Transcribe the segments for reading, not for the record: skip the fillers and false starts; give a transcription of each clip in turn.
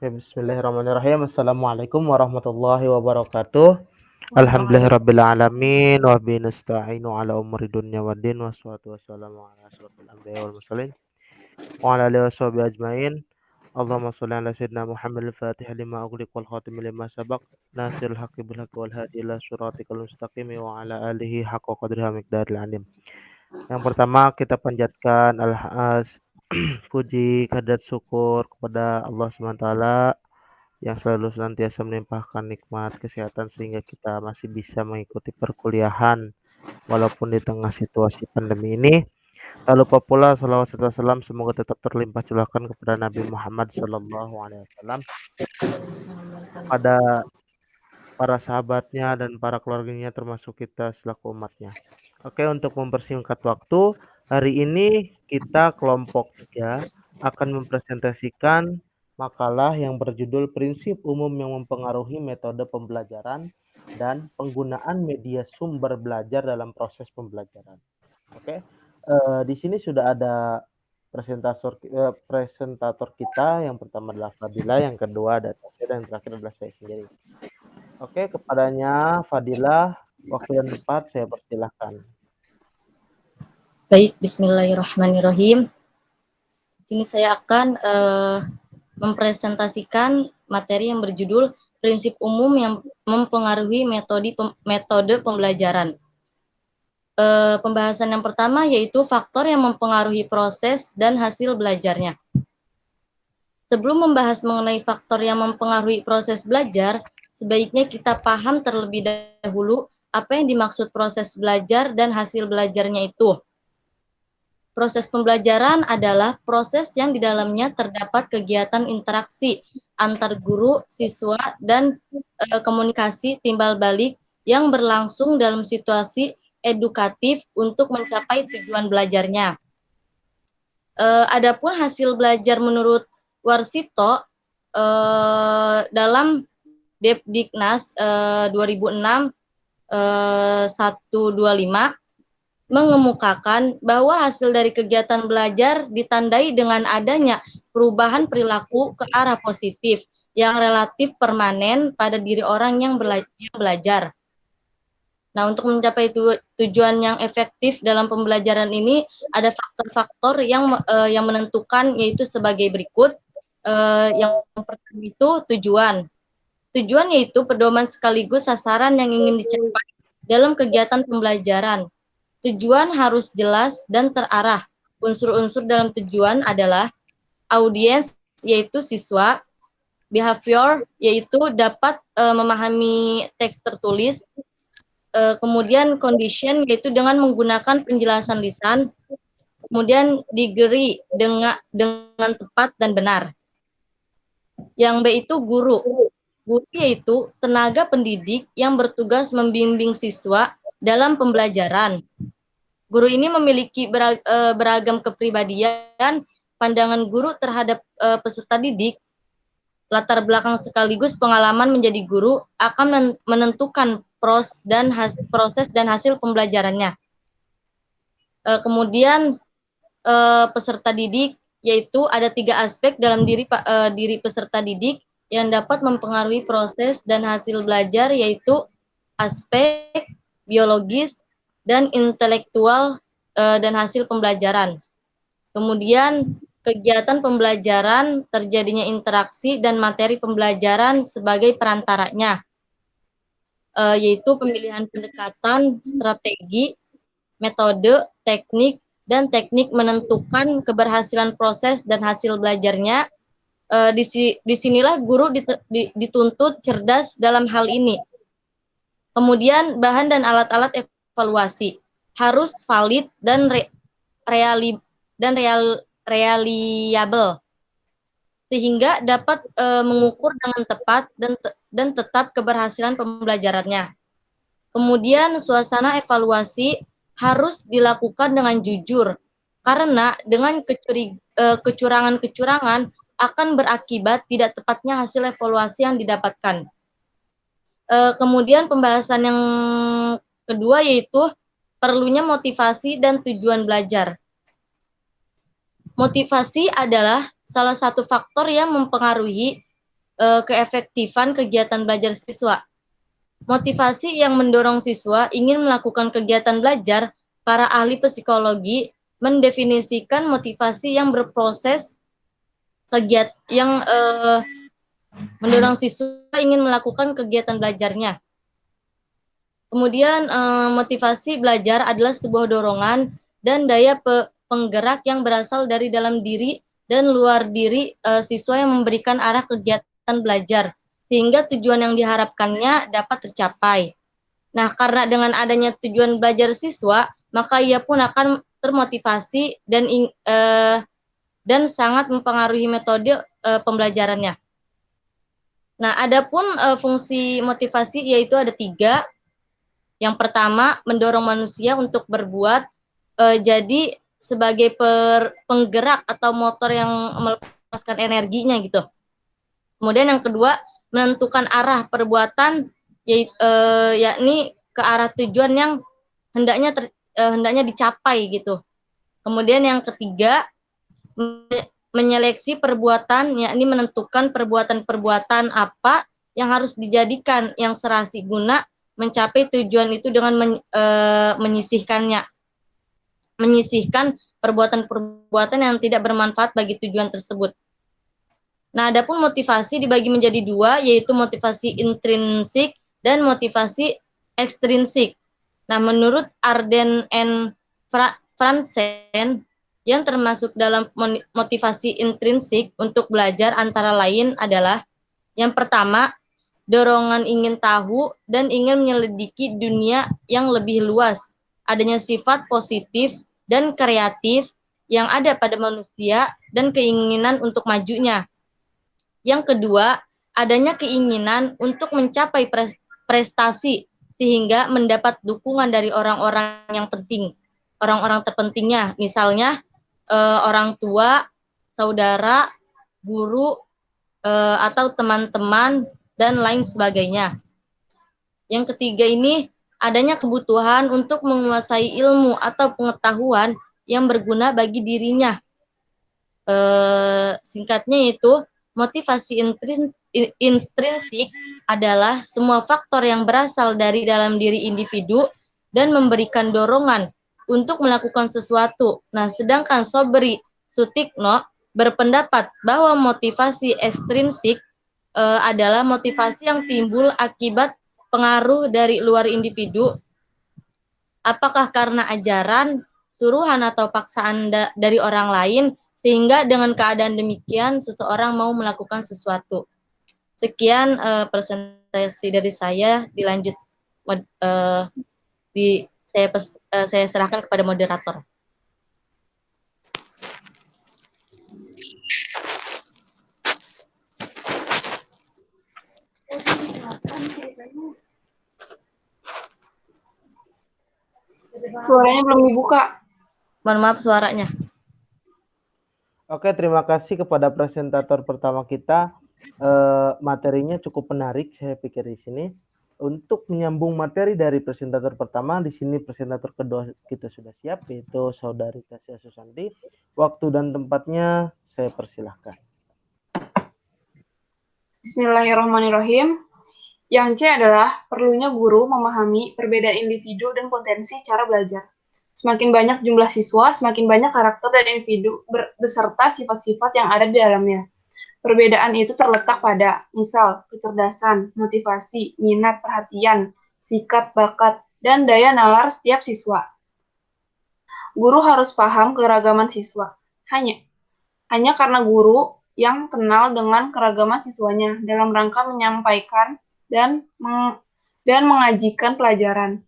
Ya, bismillahirrahmanirrahim. Assalamualaikum warahmatullahi wabarakatuh. Waalaikumsalam. Alhamdulillahirabbil alamin wa bihi nasta'inu ala umuri dunya waddin wassalatu wassalamu ala asyrofil anbiya'i wal mursalin wa ala alihi washabihi ajmain. Allahumma shalli ala sayyidina Muhammadil fatih lima ughliq wal khatim lima sabaq nasiril haqqi bil haqqi wal hadi ila siratikal mustaqim wa ala alihi haqqa qadrihi wa miqdaril alim. Yang pertama kita panjatkan puji kadat syukur kepada Allah SWT yang selalu senantiasa melimpahkan nikmat kesehatan sehingga kita masih bisa mengikuti perkuliahan walaupun di tengah situasi pandemi ini. Tak lupa pula salawat serta salam semoga tetap terlimpah curahkan kepada Nabi Muhammad SAW, kepada para sahabatnya dan para keluarganya termasuk kita selaku umatnya. Oke, untuk mempersingkat waktu, hari ini kita kelompok 3 akan mempresentasikan makalah yang berjudul Prinsip Umum yang Mempengaruhi Metode Pembelajaran dan Penggunaan Media Sumber Belajar dalam Proses Pembelajaran. Oke, di sini sudah ada presentator kita. Yang pertama adalah Fadila, yang kedua ada Tasya, dan yang terakhir adalah saya sendiri. Oke, kepadanya Fadilah, waktu dan tempat saya persilahkan. Baik, bismillahirrahmanirrahim. Di sini saya akan mempresentasikan materi yang berjudul Prinsip Umum yang Mempengaruhi Metode Pembelajaran. Pembahasan yang pertama yaitu faktor yang mempengaruhi proses dan hasil belajarnya. Sebelum membahas mengenai faktor yang mempengaruhi proses belajar, sebaiknya kita paham terlebih dahulu apa yang dimaksud proses belajar dan hasil belajarnya itu. Proses pembelajaran adalah proses yang di dalamnya terdapat kegiatan interaksi antar guru, siswa, dan komunikasi timbal balik yang berlangsung dalam situasi edukatif untuk mencapai tujuan belajarnya. Adapun hasil belajar menurut Warsito dalam Depdiknas 2006 125 mengemukakan bahwa hasil dari kegiatan belajar ditandai dengan adanya perubahan perilaku ke arah positif yang relatif permanen pada diri orang yang belajar. Nah, untuk mencapai tujuan yang efektif dalam pembelajaran ini ada faktor-faktor yang menentukan, yaitu sebagai berikut. Yang pertama itu tujuan. Tujuan yaitu pedoman sekaligus sasaran yang ingin dicapai dalam kegiatan pembelajaran. Tujuan harus jelas dan terarah. Unsur-unsur dalam tujuan adalah audiens, yaitu siswa, behavior, yaitu dapat memahami teks tertulis, kemudian condition, yaitu dengan menggunakan penjelasan lisan, kemudian degree, dengan tepat dan benar. Yang B itu guru. Guru yaitu tenaga pendidik yang bertugas membimbing siswa dalam pembelajaran. Guru ini memiliki beragam kepribadian. Pandangan guru terhadap peserta didik, latar belakang sekaligus pengalaman menjadi guru akan menentukan proses dan hasil pembelajarannya. Kemudian peserta didik, yaitu ada 3 aspek dalam diri peserta didik yang dapat mempengaruhi proses dan hasil belajar, yaitu aspek biologis dan intelektual dan hasil pembelajaran. Kemudian kegiatan pembelajaran, terjadinya interaksi dan materi pembelajaran sebagai perantaranya, yaitu pemilihan pendekatan, strategi, metode, teknik, dan teknik menentukan keberhasilan proses dan hasil belajarnya. Disinilah guru dituntut cerdas dalam hal ini. Kemudian bahan dan alat-alat evaluasi harus valid dan reliable sehingga dapat mengukur dengan tepat dan tetap keberhasilan pembelajarannya. Kemudian suasana evaluasi harus dilakukan dengan jujur, karena dengan kecurangan-kecurangan akan berakibat tidak tepatnya hasil evaluasi yang didapatkan. Kemudian pembahasan yang kedua yaitu perlunya motivasi dan tujuan belajar. Motivasi adalah salah satu faktor yang mempengaruhi keefektifan kegiatan belajar siswa. Motivasi yang mendorong siswa ingin melakukan kegiatan belajar, para ahli psikologi mendefinisikan motivasi yang berproses yang mendorong siswa ingin melakukan kegiatan belajarnya. Kemudian motivasi belajar adalah sebuah dorongan dan daya penggerak yang berasal dari dalam diri dan luar diri siswa yang memberikan arah kegiatan belajar sehingga tujuan yang diharapkannya dapat tercapai. Nah, karena dengan adanya tujuan belajar siswa, maka ia pun akan termotivasi dan sangat mempengaruhi metode pembelajarannya. Nah, adapun fungsi motivasi yaitu ada 3. Yang pertama, mendorong manusia untuk berbuat, jadi sebagai penggerak atau motor yang melepaskan energinya gitu. Kemudian yang kedua, menentukan arah perbuatan, yakni ke arah tujuan yang hendaknya dicapai gitu. Kemudian yang ketiga, menyeleksi perbuatan, yakni menentukan perbuatan-perbuatan apa yang harus dijadikan yang serasi guna mencapai tujuan itu dengan menyisihkan perbuatan-perbuatan yang tidak bermanfaat bagi tujuan tersebut. Nah, adapun motivasi dibagi menjadi 2, yaitu motivasi intrinsik dan motivasi ekstrinsik. Nah, menurut Arden and Franzen, yang termasuk dalam motivasi intrinsik untuk belajar antara lain adalah yang pertama, dorongan ingin tahu dan ingin menyelidiki dunia yang lebih luas. Adanya sifat positif dan kreatif yang ada pada manusia dan keinginan untuk majunya. Yang kedua, adanya keinginan untuk mencapai prestasi sehingga mendapat dukungan dari orang-orang yang penting, orang-orang terpentingnya, misalnya orang tua, saudara, guru, atau teman-teman, dan lain sebagainya. Yang ketiga ini, adanya kebutuhan untuk menguasai ilmu atau pengetahuan yang berguna bagi dirinya. Singkatnya itu, motivasi intrinsik adalah semua faktor yang berasal dari dalam diri individu dan memberikan dorongan untuk melakukan sesuatu. Nah, sedangkan Sobri Sutikno berpendapat bahwa motivasi ekstrinsik adalah motivasi yang timbul akibat pengaruh dari luar individu, apakah karena ajaran, suruhan atau paksaan dari orang lain, sehingga dengan keadaan demikian seseorang mau melakukan sesuatu. Sekian presentasi dari saya, dilanjut saya serahkan kepada moderator. Suaranya belum dibuka. Mohon maaf suaranya. Oke, terima kasih kepada presentator pertama kita. Materinya cukup menarik, saya pikir di sini. Untuk menyambung materi dari presentator pertama, di sini presentator kedua kita sudah siap, yaitu Saudari Tasya Susanti. Waktu dan tempatnya saya persilahkan. Bismillahirrahmanirrahim. Yang C adalah perlunya guru memahami perbedaan individu dan potensi cara belajar. Semakin banyak jumlah siswa, semakin banyak karakter dan individu beserta sifat-sifat yang ada di dalamnya. Perbedaan itu terletak pada, misal, kecerdasan, motivasi, minat, perhatian, sikap, bakat, dan daya nalar setiap siswa. Guru harus paham keragaman siswa. Hanya karena guru yang kenal dengan keragaman siswanya dalam rangka menyampaikan dan mengajikan pelajaran,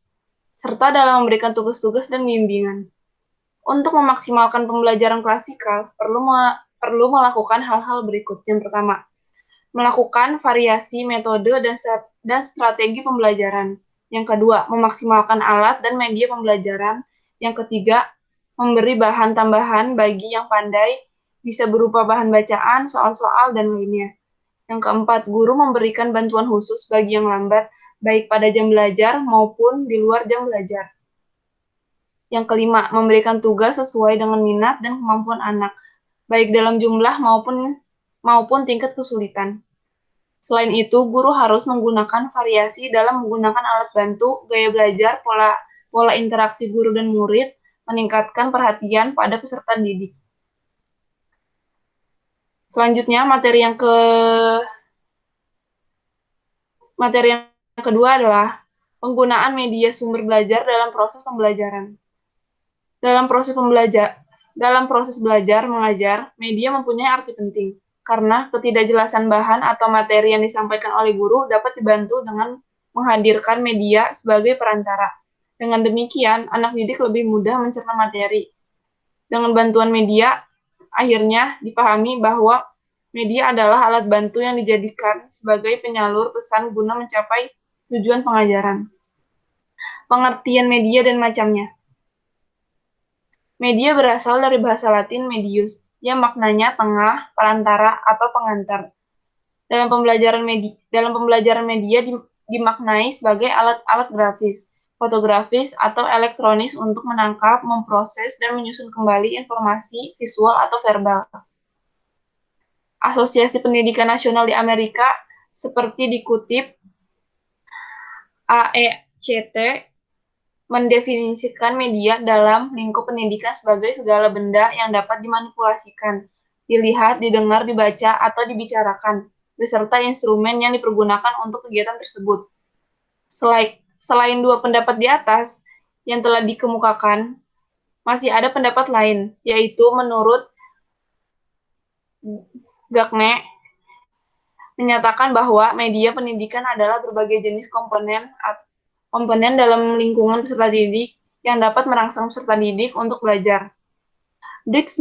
serta dalam memberikan tugas-tugas dan bimbingan. Untuk memaksimalkan pembelajaran klasikal, perlu melakukan hal-hal berikut. Yang pertama, melakukan variasi metode dan strategi pembelajaran. Yang kedua, memaksimalkan alat dan media pembelajaran. Yang ketiga, memberi bahan tambahan bagi yang pandai, bisa berupa bahan bacaan, soal-soal, dan lainnya. Yang keempat, guru memberikan bantuan khusus bagi yang lambat, baik pada jam belajar maupun di luar jam belajar. Yang kelima, memberikan tugas sesuai dengan minat dan kemampuan anak, baik dalam jumlah maupun tingkat kesulitan. Selain itu, guru harus menggunakan variasi dalam menggunakan alat bantu, gaya belajar, pola interaksi guru dan murid, meningkatkan perhatian pada peserta didik. Selanjutnya, materi yang kedua adalah penggunaan media sumber belajar dalam proses pembelajaran. Dalam proses belajar mengajar, media mempunyai arti penting karena ketidakjelasan bahan atau materi yang disampaikan oleh guru dapat dibantu dengan menghadirkan media sebagai perantara. Dengan demikian, anak didik lebih mudah mencerna materi. Dengan bantuan media, akhirnya dipahami bahwa media adalah alat bantu yang dijadikan sebagai penyalur pesan guna mencapai tujuan pengajaran. Pengertian media dan macamnya. Media berasal dari bahasa Latin medius, yang maknanya tengah, perantara, atau pengantar. Dalam pembelajaran media dimaknai sebagai alat-alat grafis, fotografis, atau elektronis untuk menangkap, memproses, dan menyusun kembali informasi visual atau verbal. Asosiasi Pendidikan Nasional di Amerika, seperti dikutip AECT, mendefinisikan media dalam lingkup pendidikan sebagai segala benda yang dapat dimanipulasikan, dilihat, didengar, dibaca, atau dibicarakan, beserta instrumen yang dipergunakan untuk kegiatan tersebut. Selain dua pendapat di atas yang telah dikemukakan, masih ada pendapat lain, yaitu menurut Gagne menyatakan bahwa media pendidikan adalah berbagai jenis komponen dalam lingkungan peserta didik yang dapat merangsang peserta didik untuk belajar. Briggs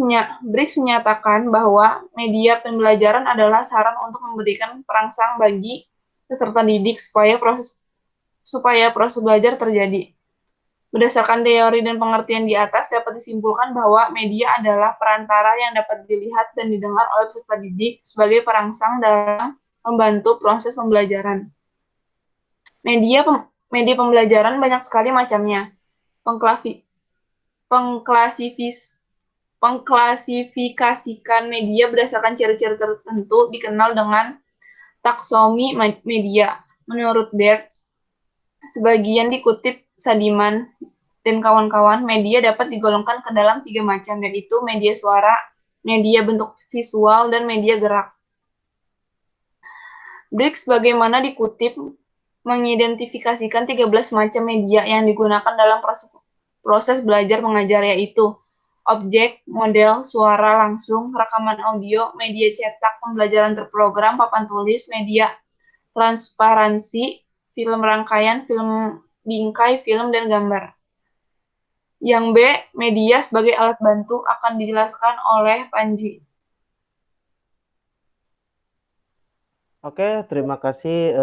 menyatakan bahwa media pembelajaran adalah saran untuk memberikan perangsang bagi peserta didik supaya proses belajar terjadi. Berdasarkan teori dan pengertian di atas, dapat disimpulkan bahwa media adalah perantara yang dapat dilihat dan didengar oleh peserta didik sebagai perangsang dalam membantu proses pembelajaran. Media pembelajaran banyak sekali macamnya. Pengklasifikasikan media berdasarkan ciri-ciri tertentu dikenal dengan taksonomi media. Menurut Baird, sebagian dikutip Sadiman dan kawan-kawan, media dapat digolongkan ke dalam 3 macam, yaitu media suara, media bentuk visual, dan media gerak. Briggs bagaimana dikutip mengidentifikasikan 13 macam media yang digunakan dalam proses belajar mengajar, yaitu objek, model, suara langsung, rekaman audio, media cetak, pembelajaran terprogram, papan tulis, media transparansi, film rangkaian, film bingkai, film, dan gambar. Yang B, media sebagai alat bantu akan dijelaskan oleh Panji. Oke, terima kasih.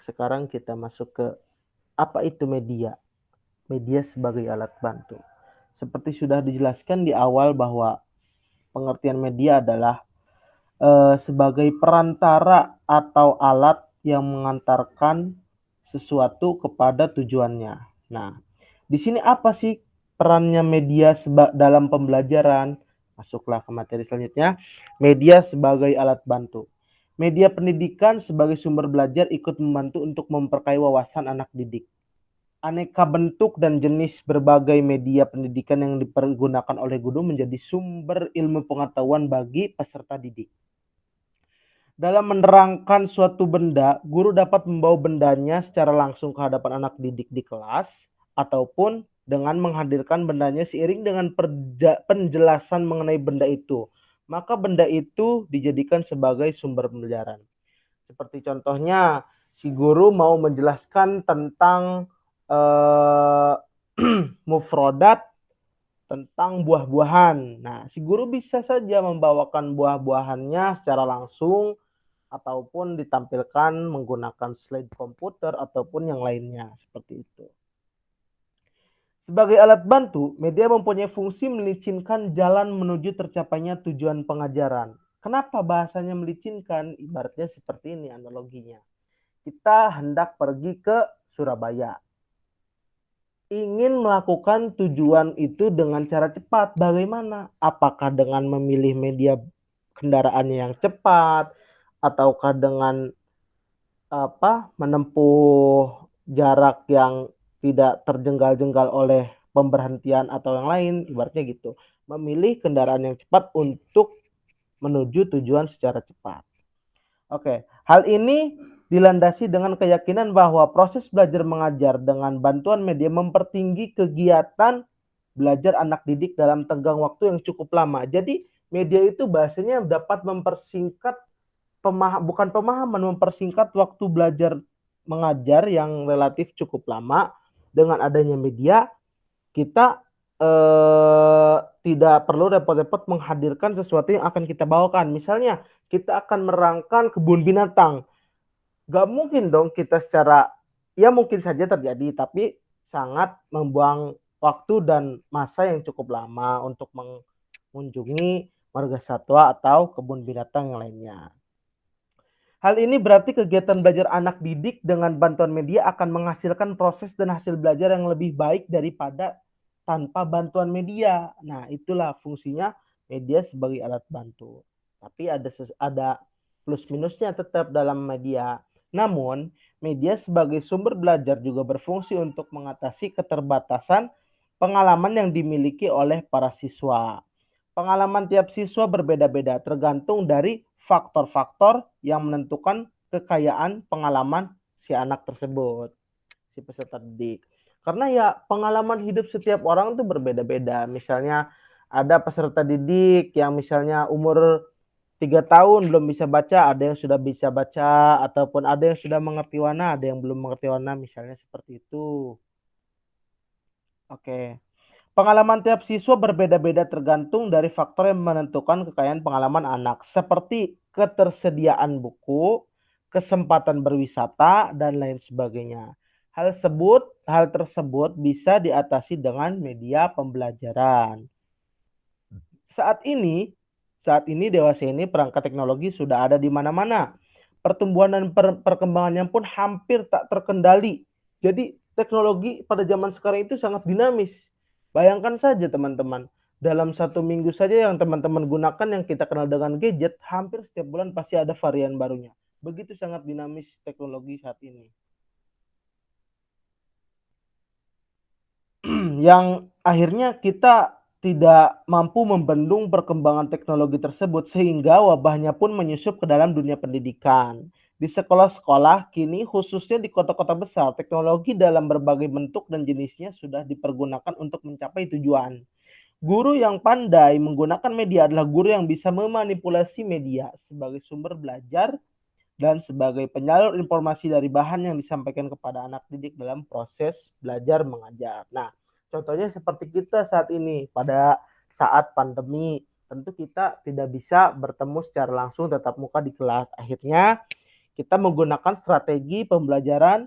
Sekarang kita masuk ke apa itu media. Media sebagai alat bantu. Seperti sudah dijelaskan di awal bahwa pengertian media adalah sebagai perantara atau alat yang mengantarkan sesuatu kepada tujuannya. Nah, di sini apa sih perannya media dalam pembelajaran? Masuklah ke materi selanjutnya. Media sebagai alat bantu. Media pendidikan sebagai sumber belajar ikut membantu untuk memperkaya wawasan anak didik. Aneka bentuk dan jenis berbagai media pendidikan yang dipergunakan oleh guru menjadi sumber ilmu pengetahuan bagi peserta didik. Dalam menerangkan suatu benda, guru dapat membawa bendanya secara langsung ke hadapan anak didik di kelas, ataupun dengan menghadirkan bendanya seiring dengan penjelasan mengenai benda itu. Maka benda itu dijadikan sebagai sumber pembelajaran. Seperti contohnya, si guru mau menjelaskan tentang mufrodat, tentang buah-buahan. Nah, si guru bisa saja membawakan buah-buahannya secara langsung ataupun ditampilkan menggunakan slide komputer ataupun yang lainnya seperti itu. Sebagai alat bantu, media mempunyai fungsi melicinkan jalan menuju tercapainya tujuan pengajaran. Kenapa bahasanya melicinkan? Ibaratnya seperti ini analoginya. Kita hendak pergi ke Surabaya. Ingin melakukan tujuan itu dengan cara cepat. Bagaimana? Apakah dengan memilih media kendaraannya yang cepat, ataukah dengan menempuh jarak yang tidak terjenggal-jenggal oleh pemberhentian atau yang lain, ibaratnya gitu. Memilih kendaraan yang cepat untuk menuju tujuan secara cepat. Oke, hal ini dilandasi dengan keyakinan bahwa proses belajar mengajar dengan bantuan media mempertinggi kegiatan belajar anak didik dalam tenggang waktu yang cukup lama. Jadi media itu bahasanya dapat mempersingkat mempersingkat waktu belajar mengajar yang relatif cukup lama. Dengan adanya media, kita tidak perlu repot-repot menghadirkan sesuatu yang akan kita bawakan. Misalnya, kita akan merangkan kebun binatang. Gak mungkin dong kita ya mungkin saja terjadi, tapi sangat membuang waktu dan masa yang cukup lama untuk mengunjungi marga satwa atau kebun binatang yang lainnya. Hal ini berarti kegiatan belajar anak didik dengan bantuan media akan menghasilkan proses dan hasil belajar yang lebih baik daripada tanpa bantuan media. Nah, itulah fungsinya media sebagai alat bantu. Tapi ada plus minusnya tetap dalam media. Namun, media sebagai sumber belajar juga berfungsi untuk mengatasi keterbatasan pengalaman yang dimiliki oleh para siswa. Pengalaman tiap siswa berbeda-beda tergantung dari faktor-faktor yang menentukan kekayaan pengalaman si anak tersebut, si peserta didik. Karena ya pengalaman hidup setiap orang itu berbeda-beda. Misalnya ada peserta didik yang misalnya umur 3 tahun belum bisa baca, ada yang sudah bisa baca, ataupun ada yang sudah mengerti warna, ada yang belum mengerti warna, misalnya seperti itu. Oke. Pengalaman tiap siswa berbeda-beda tergantung dari faktor yang menentukan kekayaan pengalaman anak, seperti ketersediaan buku, kesempatan berwisata, dan lain sebagainya. Hal tersebut bisa diatasi dengan media pembelajaran. Saat ini dewasa ini perangkat teknologi sudah ada di mana-mana. Pertumbuhan dan perkembangannya pun hampir tak terkendali. Jadi teknologi pada zaman sekarang itu sangat dinamis. Bayangkan saja teman-teman, dalam 1 minggu saja yang teman-teman gunakan yang kita kenal dengan gadget, hampir setiap bulan pasti ada varian barunya. Begitu sangat dinamis teknologi saat ini. Yang akhirnya kita tidak mampu membendung perkembangan teknologi tersebut sehingga wabahnya pun menyusup ke dalam dunia pendidikan. Di sekolah-sekolah kini khususnya di kota-kota besar, teknologi dalam berbagai bentuk dan jenisnya sudah dipergunakan untuk mencapai tujuan. Guru yang pandai menggunakan media adalah guru yang bisa memanipulasi media sebagai sumber belajar dan sebagai penyalur informasi dari bahan yang disampaikan kepada anak didik dalam proses belajar mengajar. Nah, contohnya seperti kita saat ini pada saat pandemi, tentu kita tidak bisa bertemu secara langsung tatap muka di kelas. Akhirnya kita menggunakan strategi pembelajaran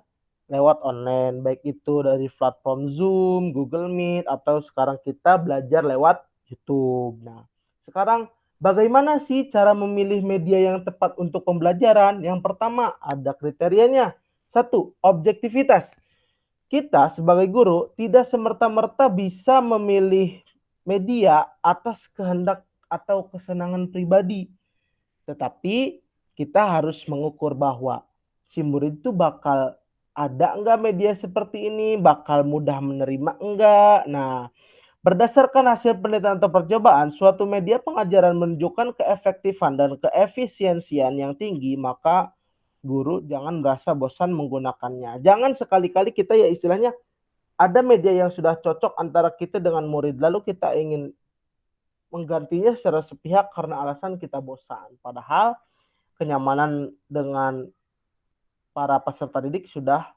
lewat online, baik itu dari platform Zoom, Google Meet, atau sekarang kita belajar lewat YouTube. Nah, sekarang bagaimana sih cara memilih media yang tepat untuk pembelajaran? Yang pertama, ada kriterianya. 1. Objektivitas. Kita sebagai guru tidak semerta-merta bisa memilih media atas kehendak atau kesenangan pribadi. Tetapi kita harus mengukur bahwa si murid itu bakal ada enggak media seperti ini, bakal mudah menerima enggak. Nah, berdasarkan hasil penelitian atau percobaan, suatu media pengajaran menunjukkan keefektifan dan keefisiensian yang tinggi, maka guru jangan merasa bosan menggunakannya. Jangan sekali-kali kita ya istilahnya ada media yang sudah cocok antara kita dengan murid, lalu kita ingin menggantinya secara sepihak karena alasan kita bosan. Padahal kenyamanan dengan para peserta didik sudah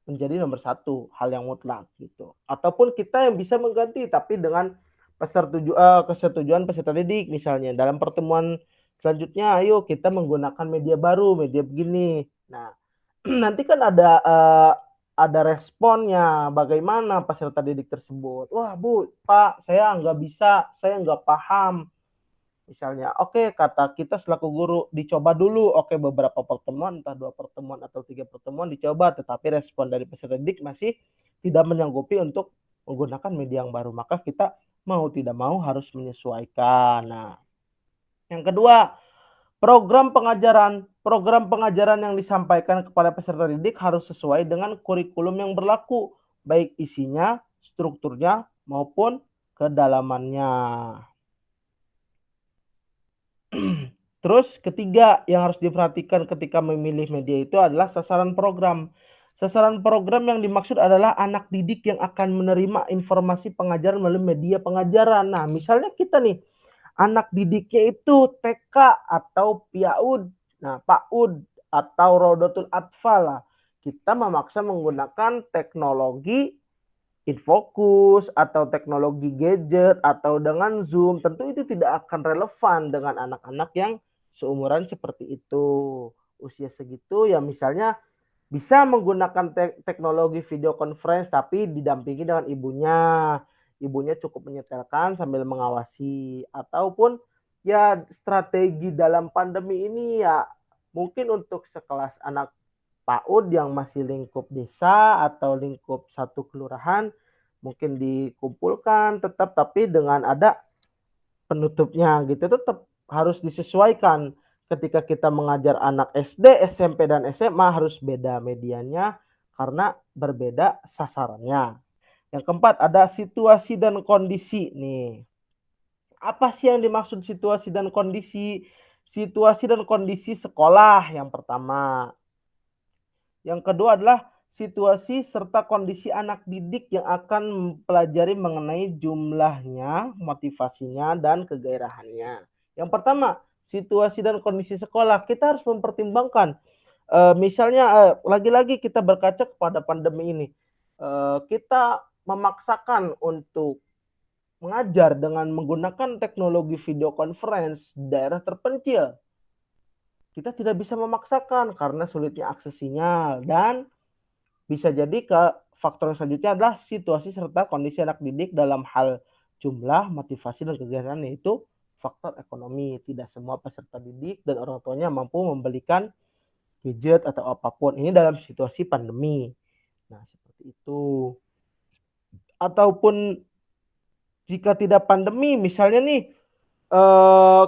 menjadi nomor 1, hal yang mutlak gitu. Ataupun kita yang bisa mengganti tapi dengan kesetujuan peserta didik, misalnya dalam pertemuan selanjutnya ayo kita menggunakan media baru, media begini. Nah, nanti kan ada responnya bagaimana peserta didik tersebut. Wah Bu, Pak, saya nggak bisa, saya nggak paham. Misalnya, oke, kata kita selaku guru, dicoba dulu. Oke, beberapa pertemuan, entah 2 pertemuan atau 3 pertemuan dicoba, tetapi respon dari peserta didik masih tidak menyanggupi untuk menggunakan media yang baru. Maka kita mau tidak mau harus menyesuaikan. Nah, yang kedua, program pengajaran Program pengajaran yang disampaikan kepada peserta didik harus sesuai dengan kurikulum yang berlaku, baik isinya, strukturnya, maupun kedalamannya. Terus ketiga yang harus diperhatikan ketika memilih media itu adalah sasaran program. Sasaran program yang dimaksud adalah anak didik yang akan menerima informasi pengajaran melalui media pengajaran. Nah, misalnya kita nih, anak didiknya itu TK atau PAUD, nah PAUD atau Rodotul Atfal lah. Kita memaksa menggunakan teknologi Infokus atau teknologi gadget atau dengan Zoom, tentu itu tidak akan relevan dengan anak-anak yang seumuran seperti itu. Usia segitu ya misalnya bisa menggunakan teknologi video conference tapi didampingi dengan ibunya. Ibunya cukup menyetelkan sambil mengawasi. Ataupun ya strategi dalam pandemi ini ya mungkin untuk sekelas anak PAUD yang masih lingkup desa atau lingkup satu kelurahan mungkin dikumpulkan tetap tapi dengan ada penutupnya gitu, tetap harus disesuaikan. Ketika kita mengajar anak SD, SMP, dan SMA harus beda medianya karena berbeda sasarannya. Yang keempat ada situasi dan kondisi nih. Apa sih yang dimaksud situasi dan kondisi? Situasi dan kondisi sekolah yang pertama. Yang kedua adalah situasi serta kondisi anak didik yang akan mempelajari mengenai jumlahnya, motivasinya, dan kegairahannya. Yang pertama, situasi dan kondisi sekolah. Kita harus mempertimbangkan. Misalnya, lagi-lagi kita berkaca kepada pandemi ini. Kita memaksakan untuk mengajar dengan menggunakan teknologi video conference di daerah terpencil. Kita tidak bisa memaksakan karena sulitnya akses sinyal dan bisa jadi ke faktor selanjutnya adalah situasi serta kondisi anak didik dalam hal jumlah, motivasi, dan kegiatan yaitu faktor ekonomi. Tidak semua peserta didik dan orang tuanya mampu membelikan gadget atau apapun. Ini dalam situasi pandemi. Nah, seperti itu. Ataupun jika tidak pandemi, misalnya nih,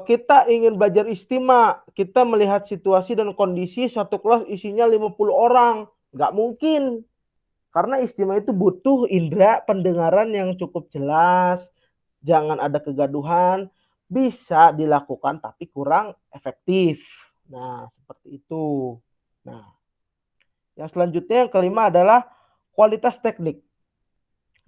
kita ingin belajar istimewa, kita melihat situasi dan kondisi satu kelas isinya 50 orang. Nggak mungkin. Karena istimewa itu butuh indera pendengaran yang cukup jelas, jangan ada kegaduhan, bisa dilakukan tapi kurang efektif. Nah, seperti itu. Nah, yang selanjutnya yang kelima adalah kualitas teknik.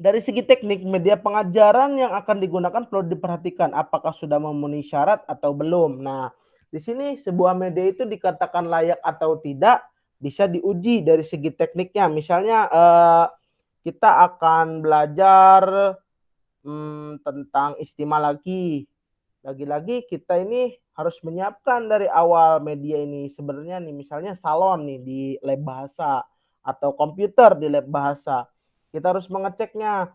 Dari segi teknik, media pengajaran yang akan digunakan perlu diperhatikan apakah sudah memenuhi syarat atau belum. Nah, di sini sebuah media itu dikatakan layak atau tidak bisa diuji dari segi tekniknya. Misalnya kita akan belajar tentang istimewa lagi. Lagi-lagi kita ini harus menyiapkan dari awal media ini. Sebenarnya nih misalnya salon nih di lab bahasa atau komputer di lab bahasa. Kita harus mengeceknya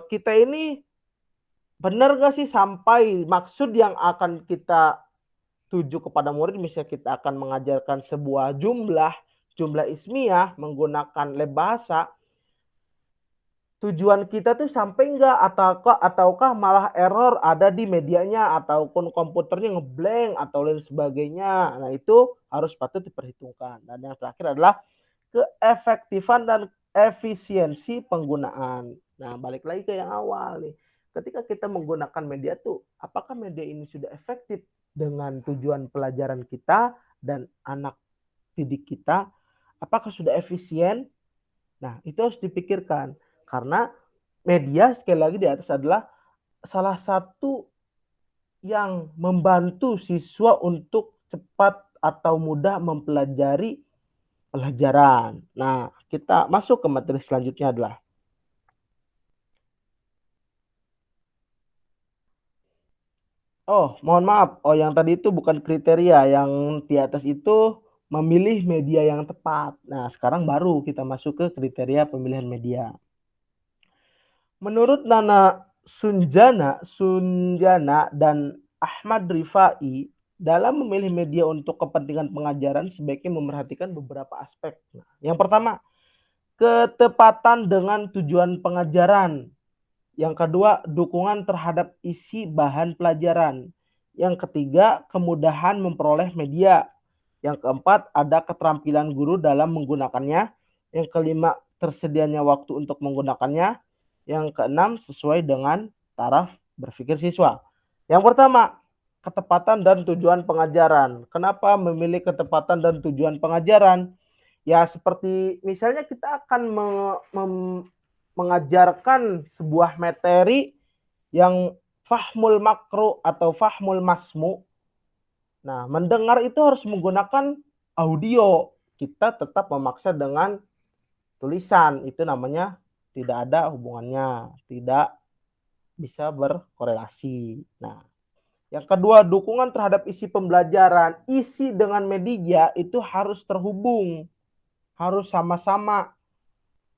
kita ini benar gak sih sampai maksud yang akan kita tuju kepada murid. Misalnya kita akan mengajarkan sebuah jumlah ismiyah menggunakan lab bahasa. Tujuan kita tuh sampai enggak ataukah malah error ada di medianya ataupun komputernya ngeblank atau lain sebagainya. Nah, itu harus patut diperhitungkan. Dan yang terakhir adalah keefektifan dan efisiensi penggunaan. Nah, balik lagi ke yang awal nih. Ketika kita menggunakan media tuh, apakah media ini sudah efektif dengan tujuan pelajaran kita dan anak didik kita? Apakah sudah efisien? Nah, itu harus dipikirkan. Karena media sekali lagi di atas adalah salah satu yang membantu siswa untuk cepat atau mudah mempelajari pelajaran. Nah, kita masuk ke materi selanjutnya adalah mohon maaf. Yang tadi itu bukan kriteria. Yang di atas itu memilih media yang tepat. Nah, sekarang baru kita masuk ke kriteria pemilihan media. Menurut Nana Sunjana dan Ahmad Rifai, dalam memilih media untuk kepentingan pengajaran sebaiknya memerhatikan beberapa aspek. Nah, yang pertama, ketepatan dengan tujuan pengajaran. Yang kedua, dukungan terhadap isi bahan pelajaran. Yang ketiga, kemudahan memperoleh media. Yang keempat, ada keterampilan guru dalam menggunakannya. Yang kelima, tersedianya waktu untuk menggunakannya. Yang keenam, sesuai dengan taraf berpikir siswa. Yang pertama, ketepatan dan tujuan pengajaran. Kenapa memilih ketepatan dan tujuan pengajaran? Ya, seperti misalnya kita akan mengajarkan sebuah materi yang fahmul makro atau fahmul masmu. Nah, mendengar itu harus menggunakan audio. Kita tetap memaksa dengan tulisan. Itu namanya tidak ada hubungannya, tidak bisa berkorelasi. Nah, yang kedua, dukungan terhadap isi pembelajaran. Isi dengan media itu harus terhubung, harus sama-sama.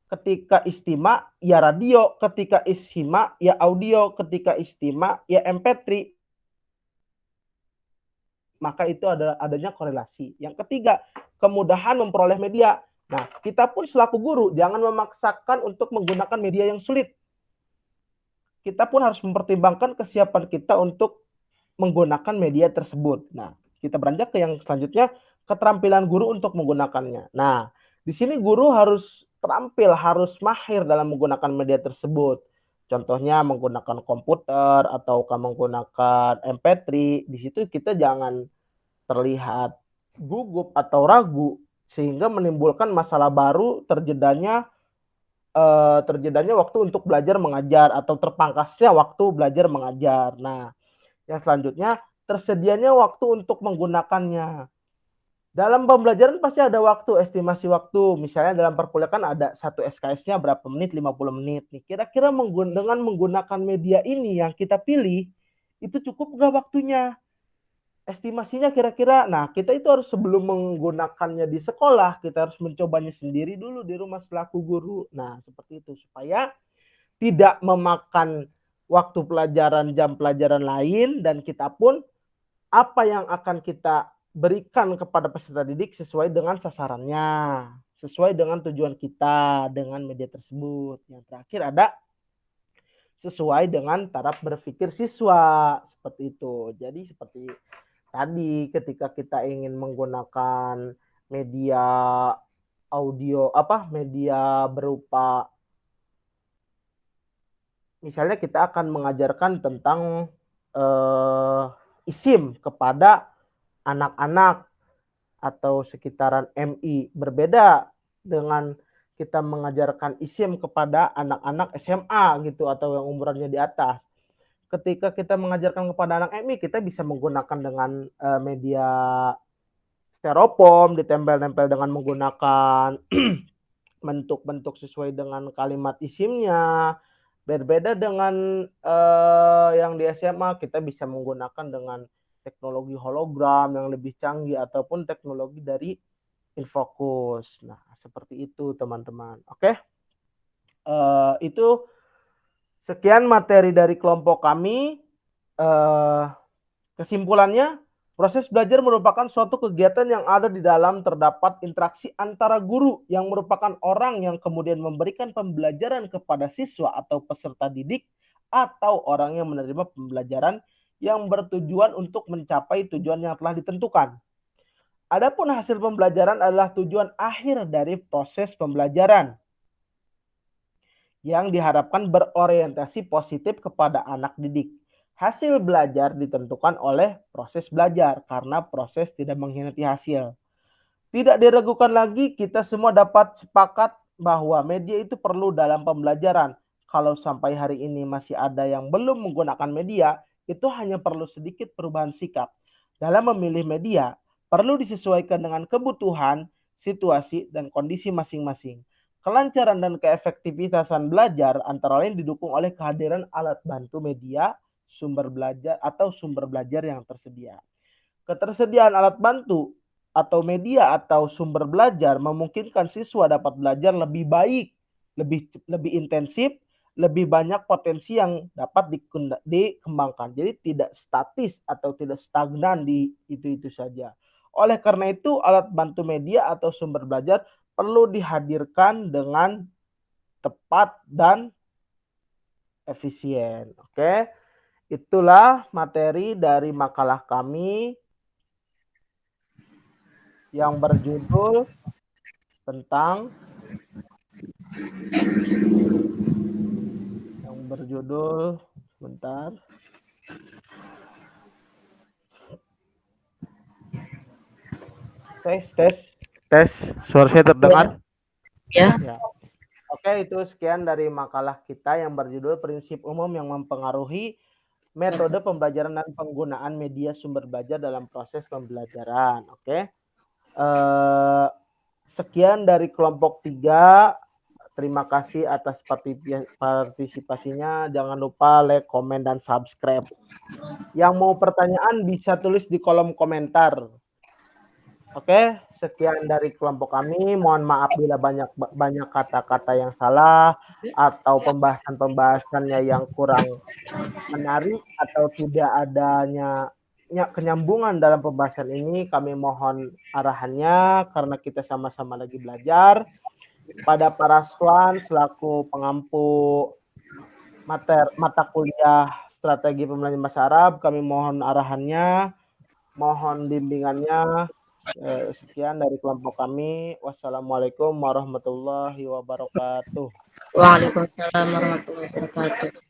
Ketika istima, ya radio. Ketika istima, ya audio. Ketika istima, ya MP3. Maka itu adanya korelasi. Yang ketiga, kemudahan memperoleh media. Nah, kita pun selaku guru jangan memaksakan untuk menggunakan media yang sulit. Kita pun harus mempertimbangkan kesiapan kita untuk menggunakan media tersebut. Nah, kita beranjak ke yang selanjutnya, keterampilan guru untuk menggunakannya. Nah, di sini guru harus terampil, harus mahir dalam menggunakan media tersebut. Contohnya menggunakan komputer atau menggunakan MP3. Di situ kita jangan terlihat gugup atau ragu sehingga menimbulkan masalah baru, terjedanya waktu untuk belajar mengajar atau terpangkasnya waktu belajar mengajar. Nah, yang selanjutnya, tersedianya waktu untuk menggunakannya. Dalam pembelajaran pasti ada waktu, estimasi waktu. Misalnya dalam perkuliahan ada satu SKS-nya berapa menit, 50 menit. Nih, kira-kira dengan menggunakan media ini yang kita pilih, itu cukup nggak waktunya? Estimasinya kira-kira, nah kita itu harus sebelum menggunakannya di sekolah, kita harus mencobanya sendiri dulu di rumah selaku guru. Nah, seperti itu, supaya tidak memakan waktu pelajaran, jam pelajaran lain, dan kita pun apa yang akan kita berikan kepada peserta didik sesuai dengan sasarannya, sesuai dengan tujuan kita dengan media tersebut. Yang terakhir ada sesuai dengan taraf berpikir siswa, seperti itu. Jadi seperti tadi ketika kita ingin menggunakan media audio, media berupa, misalnya kita akan mengajarkan tentang isim kepada anak-anak atau sekitaran MI, berbeda dengan kita mengajarkan isim kepada anak-anak SMA gitu atau yang umurannya di atas. Ketika kita mengajarkan kepada anak MI, kita bisa menggunakan dengan media styrofoam, ditempel-tempel dengan menggunakan bentuk-bentuk sesuai dengan kalimat isimnya. Berbeda dengan yang di SMA, kita bisa menggunakan dengan teknologi hologram yang lebih canggih ataupun teknologi dari infocus. Nah, seperti itu teman-teman. Oke, itu sekian materi dari kelompok kami. Kesimpulannya, proses belajar merupakan suatu kegiatan yang ada di dalam terdapat interaksi antara guru yang merupakan orang yang kemudian memberikan pembelajaran kepada siswa atau peserta didik, atau orang yang menerima pembelajaran yang bertujuan untuk mencapai tujuan yang telah ditentukan. Adapun hasil pembelajaran adalah tujuan akhir dari proses pembelajaran yang diharapkan berorientasi positif kepada anak didik. Hasil belajar ditentukan oleh proses belajar karena proses tidak mengkhianati hasil. Tidak diragukan lagi, kita semua dapat sepakat bahwa media itu perlu dalam pembelajaran. Kalau sampai hari ini masih ada yang belum menggunakan media, itu hanya perlu sedikit perubahan sikap. Dalam memilih media, perlu disesuaikan dengan kebutuhan, situasi, dan kondisi masing-masing. Kelancaran dan keefektivitasan belajar antara lain didukung oleh kehadiran alat bantu media, sumber belajar atau sumber belajar yang tersedia. Ketersediaan alat bantu atau media atau sumber belajar memungkinkan siswa dapat belajar lebih baik, lebih intensif, lebih banyak potensi yang dapat dikembangkan. Jadi tidak statis atau tidak stagnan di itu-itu saja. Oleh karena itu, alat bantu media atau sumber belajar perlu dihadirkan dengan tepat dan efisien. Oke. itulah materi dari makalah kami yang berjudul tentang sebentar. Tes, suara saya terdengar? Ya. Ya. Oke, itu sekian dari makalah kita yang berjudul prinsip umum yang mempengaruhi metode pembelajaran dan penggunaan media sumber belajar dalam proses pembelajaran. Oke. Sekian dari kelompok 3. Terima kasih atas partisipasinya. Jangan lupa like, komen, dan subscribe. Yang mau pertanyaan bisa tulis di kolom komentar. Oke, sekian dari kelompok kami. Mohon maaf bila banyak kata-kata yang salah atau pembahasan-pembahasannya yang kurang menarik atau tidak adanya kenyambungan dalam pembahasan ini. Kami mohon arahannya karena kita sama-sama lagi belajar. Pada para siswa selaku pengampu mata kuliah strategi pembelajaran bahasa Arab, kami mohon arahannya, mohon bimbingannya. Sekian dari kelompok kami. Wassalamualaikum warahmatullahi wabarakatuh. Waalaikumsalam warahmatullahi wabarakatuh.